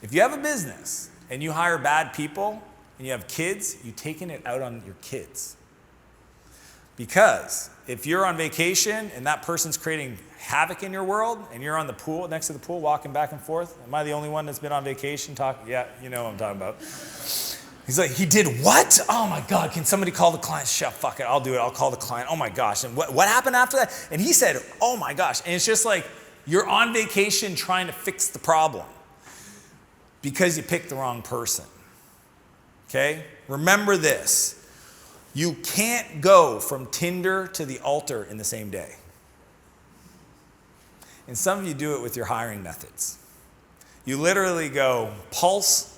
If you have a business and you hire bad people and you have kids, you're taking it out on your kids. Because if you're on vacation and that person's creating havoc in your world and you're on the pool, next to the pool, walking back and forth, am I the only one that's been on vacation talking? Yeah, you know what I'm talking about. He's like, he did what? Oh my God, can somebody call the client? Shut, fuck it, I'll do it, I'll call the client. Oh my gosh, and what happened after that? And he said, oh my gosh. And it's just like, you're on vacation trying to fix the problem because you picked the wrong person, okay? Remember this, you can't go from Tinder to the altar in the same day. And some of you do it with your hiring methods. You literally go, pulse.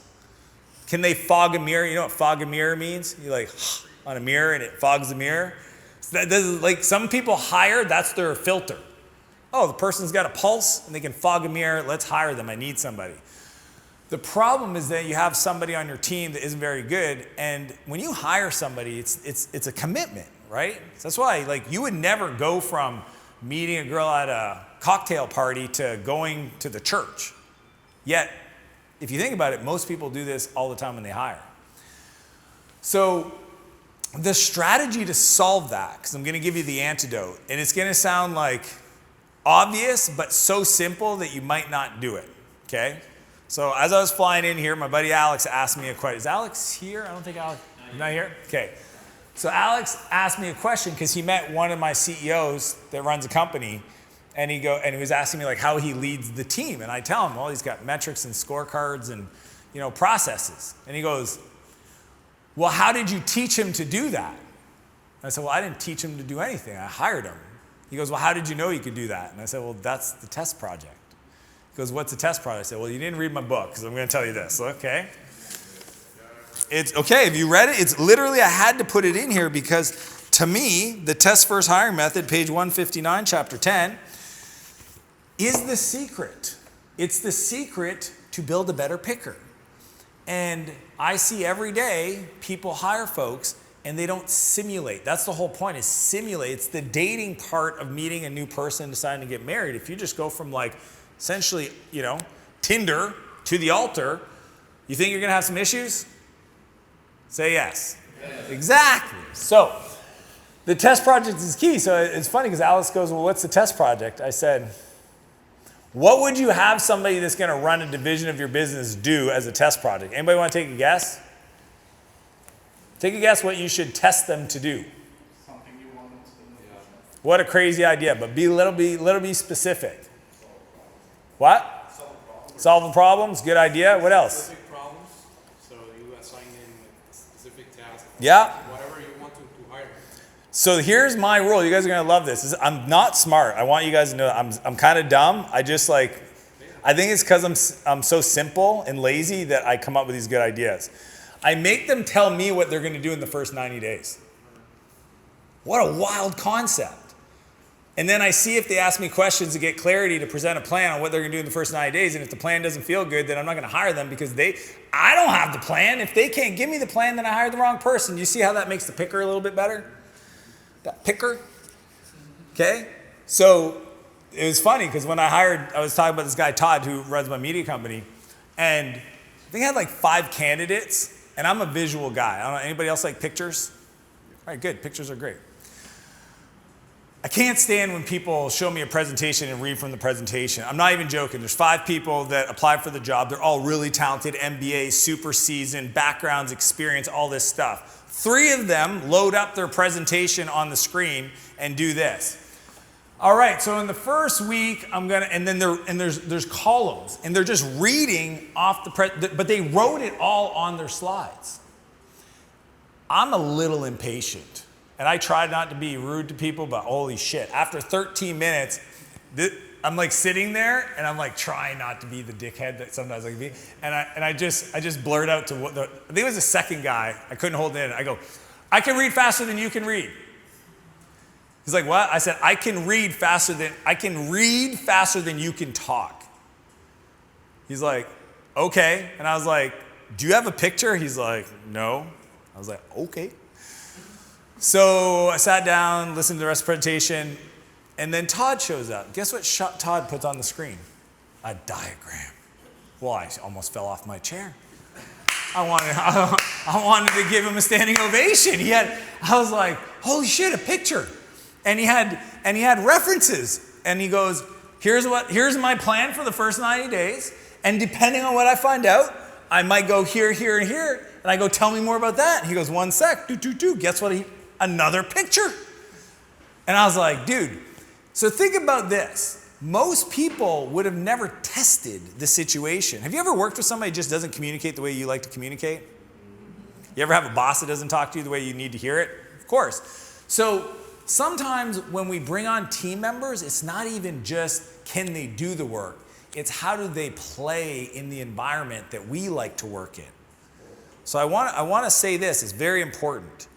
Can they fog a mirror? You know what fog a mirror means? You like on a mirror and it fogs the mirror. So that does, like some people hire, that's their filter. Oh, the person's got a pulse and they can fog a mirror. Let's hire them. I need somebody. The problem is that you have somebody on your team that isn't very good, and when you hire somebody, it's a commitment, right? So that's why, like, you would never go from meeting a girl at a cocktail party to going to the church. Yet, if you think about it, most people do this all the time when they hire. So the strategy to solve that, because I'm going to give you the antidote, and it's going to sound like obvious, but so simple that you might not do it, okay? So as I was flying in here, my buddy Alex asked me a question. Is Alex here? I don't think Alex, not here? Okay. So Alex asked me a question because he met one of my CEOs that runs a company, and he was asking me like how he leads the team. And I tell him, well, he's got metrics and scorecards and, you know, processes. And he goes, well, how did you teach him to do that? And I said, well, I didn't teach him to do anything. I hired him. He goes, well, how did you know he could do that? And I said, well, that's the test project. He goes, what's the test project? I said, well, you didn't read my book, because I'm going to tell you this, okay? It's okay, if you read it, it's literally, I had to put it in here because to me, the test first hiring method, page 159, chapter 10, is the secret. It's the secret to build a better picker. And I see every day people hire folks and they don't simulate. That's the whole point, is simulate. It's the dating part of meeting a new person and deciding to get married. If you just go from like, essentially, you know, Tinder to the altar, you think you're going to have some issues? Say yes. Yes. Exactly. So the test project is key. So it's funny because Alice goes, well, what's the test project? I said, what would you have somebody that's going to run a division of your business do as a test project? Anybody want to take a guess? Take a guess what you should test them to do. Something you want them to do. What a crazy idea, but be little specific. What? Solving problems. Good idea. What else? Specific problems. So you assign in a specific task. Yeah. Whatever you want to hire. So here's my rule. You guys are gonna love this. I'm not smart. I want you guys to know I'm kind of dumb. I just like, I think it's because I'm so simple and lazy that I come up with these good ideas. I make them tell me what they're gonna do in the first 90 days. What a wild concept. And then I see if they ask me questions to get clarity to present a plan on what they're going to do in the first 90 days. And if the plan doesn't feel good, then I'm not going to hire them because I don't have the plan. If they can't give me the plan, then I hired the wrong person. You see how that makes the picker a little bit better? That picker? Okay? So it was funny because when I was talking about this guy, Todd, who runs my media company. And I think I had like 5 candidates. And I'm a visual guy. I don't know, anybody else like pictures? All right, good. Pictures are great. I can't stand when people show me a presentation and read from the presentation. I'm not even joking. There's 5 people that applied for the job. They're all really talented, MBA, super seasoned, backgrounds, experience, all this stuff. 3 of them load up their presentation on the screen and do this. All right, so in the first week, there's columns, and they're just reading off but they wrote it all on their slides. I'm a little impatient. And I try not to be rude to people, but holy shit. After 13 minutes, I'm like sitting there and I'm like trying not to be the dickhead that sometimes I can be. And I just blurt out to I think it was the second guy, I couldn't hold it in. I go, I can read faster than you can read. He's like, what? I said, I can read faster than you can talk. He's like, okay. And I was like, do you have a picture? He's like, no. I was like, okay. So I sat down, listened to the rest of the presentation, and then Todd shows up. Guess what Todd puts on the screen? A diagram. Well, I almost fell off my chair. I wanted to give him a standing ovation. I was like, holy shit, a picture. And he had references. And he goes, here's my plan for the first 90 days. And depending on what I find out, I might go here, here, and here. And I go, tell me more about that. And he goes, one sec, guess what? Another picture. And I was like, dude, so think about this. Most people would have never tested the situation. Have you ever worked with somebody who just doesn't communicate the way you like to communicate? You ever have a boss that doesn't talk to you the way you need to hear it? Of course. So sometimes when we bring on team members, it's not even just can they do the work. It's how do they play in the environment that we like to work in. So I want to say this, it's very important.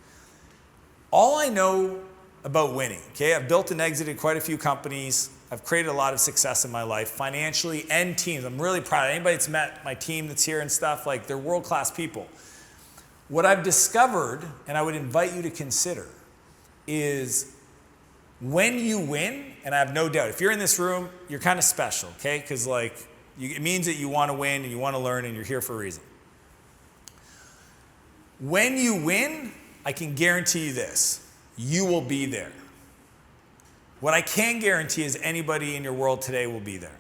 All I know about winning, okay? I've built and exited quite a few companies. I've created a lot of success in my life, financially and teams. I'm really proud. Anybody that's met my team that's here and stuff, like they're world-class people. What I've discovered, and I would invite you to consider, is when you win, and I have no doubt, if you're in this room, you're kind of special, okay? Because it means that you want to win and you want to learn and you're here for a reason. When you win, I can guarantee you this, you will be there. What I can guarantee is anybody in your world today will be there.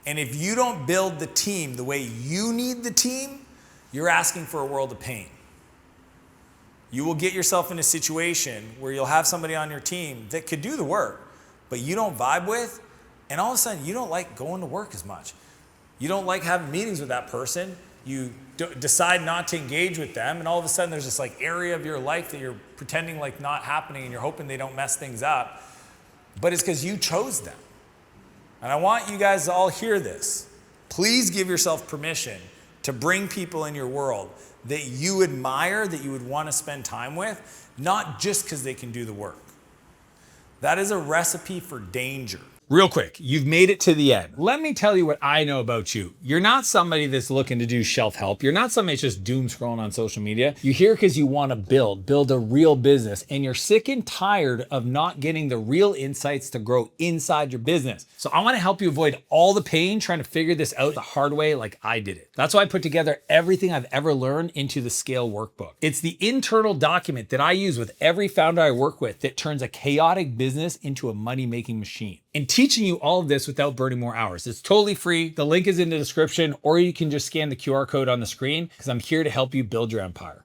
And if you don't build the team the way you need the team, you're asking for a world of pain. You will get yourself in a situation where you'll have somebody on your team that could do the work, but you don't vibe with, and all of a sudden you don't like going to work as much. You don't like having meetings with that person. You decide not to engage with them, and all of a sudden there's this area of your life that you're pretending like not happening, and you're hoping they don't mess things up. But it's because you chose them. And I want you guys to all hear this. Please give yourself permission to bring people in your world that you admire, that you would want to spend time with, not just because they can do the work. That is a recipe for danger. Real quick, you've made it to the end. Let me tell you what I know about you. You're not somebody that's looking to do self-help. You're not somebody that's just doom scrolling on social media. You're here because you want to build a real business, and you're sick and tired of not getting the real insights to grow inside your business. So I want to help you avoid all the pain trying to figure this out the hard way like I did it. That's why I put together everything I've ever learned into the Scale Workbook. It's the internal document that I use with every founder I work with that turns a chaotic business into a money-making machine. And teaching you all of this without burning more hours. It's totally free. The link is in the description, or you can just scan the QR code on the screen because I'm here to help you build your empire.